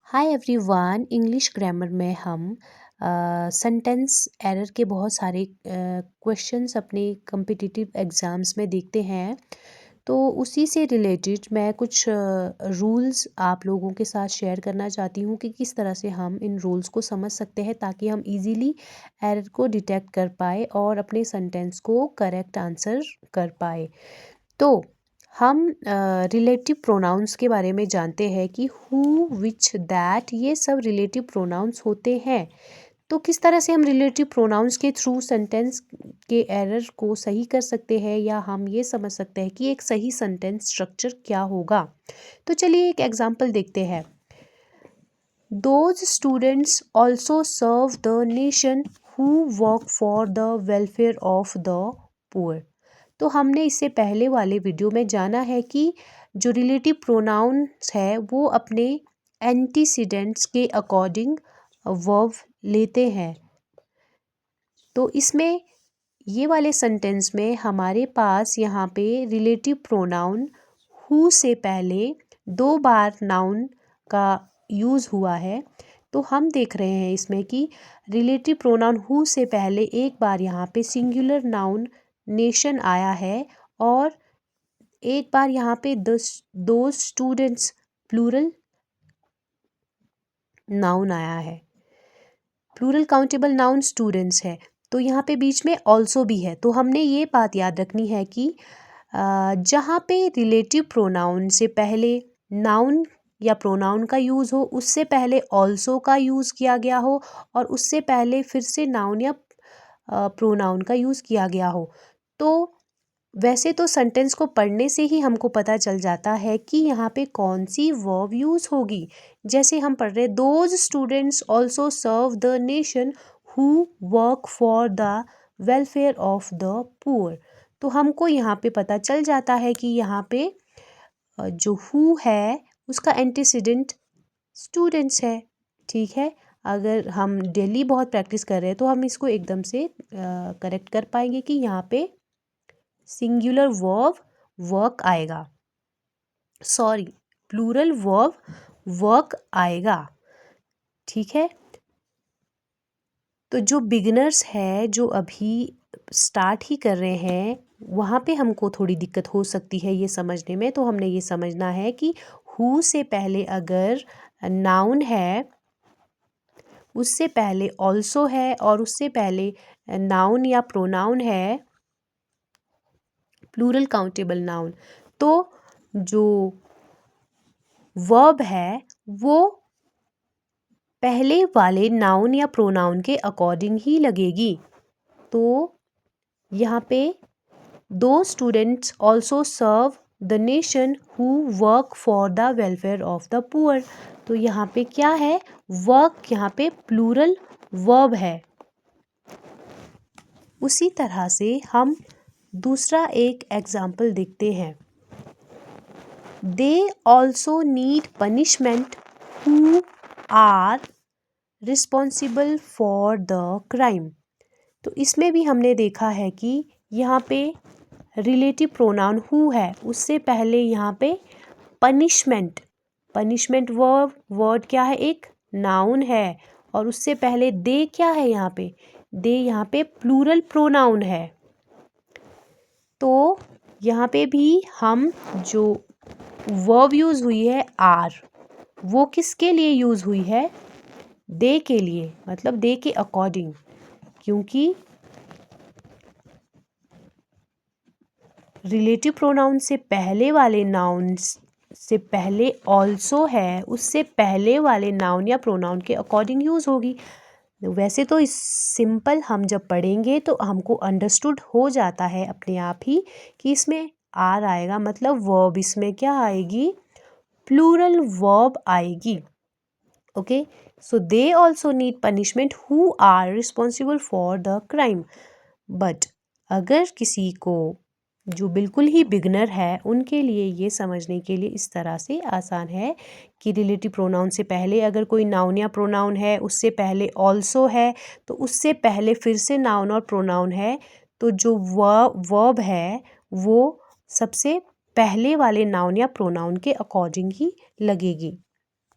Hi everyone. English grammar में हम sentence error के बहुत सारे क्वेश्चंस अपने कम्पिटिटिव एग्ज़ाम्स में देखते हैं। तो उसी से रिलेटेड मैं कुछ रूल्स आप लोगों के साथ शेयर करना चाहती हूँ कि किस तरह से हम इन रूल्स को समझ सकते हैं ताकि हम इजीली एरर को डिटेक्ट कर पाए और अपने सेंटेंस को करेक्ट आंसर कर पाए। तो हम रिलेटिव प्रोनाउंस के बारे में जानते हैं कि हु, विच, दैट, ये सब रिलेटिव प्रोनाउंस होते हैं। तो किस तरह से हम रिलेटिव प्रोनाउंस के थ्रू सेंटेंस के एरर को सही कर सकते हैं या हम ये समझ सकते हैं कि एक सही सेंटेंस स्ट्रक्चर क्या होगा। तो चलिए एक एग्जांपल देखते हैं। Those students also serve the nation who work for the welfare of the poor। तो हमने इससे पहले वाले वीडियो में जाना है कि जो रिलेटिव प्रोनाउंस है वो अपने एंटीसीडेंट्स के अकॉर्डिंग वर्ब लेते हैं। तो इसमें ये वाले सेंटेंस में हमारे पास यहाँ पे रिलेटिव प्रोनाउन हु से पहले 2 बार नाउन का यूज़ हुआ है। तो हम देख रहे हैं इसमें कि रिलेटिव प्रोनाउन हु से पहले एक बार यहाँ पे सिंगुलर नाउन नेशन आया है और एक बार यहाँ पे दो स्टूडेंट्स प्लूरल नाउन आया है। प्लूरल काउंटेबल नाउन स्टूडेंट्स है। तो यहाँ पे बीच में ऑल्सो भी है। तो हमने ये बात याद रखनी है कि जहाँ पे रिलेटिव प्रोनाउन से पहले नाउन या प्रोनाउन का यूज़ हो, उससे पहले ऑल्सो का यूज़ किया गया हो और उससे पहले फिर से नाउन या प्रोनाउन का यूज़ किया गया हो। तो वैसे तो सेंटेंस को पढ़ने से ही हमको पता चल जाता है कि यहाँ पे कौन सी वर्ब यूज़ होगी। जैसे हम पढ़ रहे those students also serve the nation who work for the welfare of the poor. तो हमको यहाँ पे पता चल जाता है कि यहाँ पे जो हु है उसका एंटीसीडेंट स्टूडेंट्स है। ठीक है, अगर हम डेली बहुत प्रैक्टिस कर रहे हैं तो हम इसको एकदम से करेक्ट कर पाएंगे कि यहाँ पे सिंगुलर वर्ब वर्क आएगा, सॉरी प्लूरल वर्ब वर्क आएगा। ठीक है, तो जो बिगिनर्स है जो अभी स्टार्ट ही कर रहे हैं वहाँ पे हमको थोड़ी दिक्कत हो सकती है ये समझने में। तो हमने ये समझना है कि हु से पहले अगर नाउन है, उससे पहले ऑल्सो है और उससे पहले नाउन या प्रोनाउन है प्लूरल काउंटेबल नाउन, तो जो वर्ब है वो पहले वाले नाउन या प्रोनाउन के अकॉर्डिंग ही लगेगी। तो यहाँ पे those students also serve the nation who work for the welfare of the poor. तो यहाँ पे क्या है, वर्क यहाँ पे प्लूरल वर्ब है। उसी तरह से हम दूसरा एक एग्जाम्पल देखते हैं। They also need punishment who are responsible for the crime. तो इसमें भी हमने देखा है कि यहाँ पे रिलेटिव प्रोनाउन हु है, उससे पहले यहाँ पे पनिशमेंट, पनिशमेंट वर्ड क्या है, एक नाउन है और उससे पहले दे क्या है, यहाँ पे दे यहाँ पे प्लूरल प्रोनाउन है। तो यहाँ पे भी हम जो वर्ब यूज़ हुई है आर, वो किसके लिए यूज़ हुई है, दे के लिए, मतलब दे के अकॉर्डिंग, क्योंकि रिलेटिव प्रोनाउन से पहले वाले नाउन से पहले ऑल्सो है, उससे पहले वाले नाउन या प्रोनाउन के अकॉर्डिंग यूज़ होगी। वैसे तो इस सिंपल हम जब पढ़ेंगे तो हमको अंडरस्टूड हो जाता है अपने आप ही कि इसमें आर आएगा, मतलब वर्ब इसमें क्या आएगी, प्लूरल वर्ब आएगी। Okay, so they also need punishment who are responsible for the crime. But अगर किसी को जो बिल्कुल ही बिगनर है उनके लिए ये समझने के लिए इस तरह से आसान है कि रिलेटिव प्रोनाउन से पहले अगर कोई नाउन या प्रोनाउन है, उससे पहले ऑल्सो है, तो उससे पहले फिर से नाउन और प्रोनाउन है, तो जो वर्ब है वो सबसे पहले वाले नाउन या प्रोनाउन के अकॉर्डिंग ही लगेगी।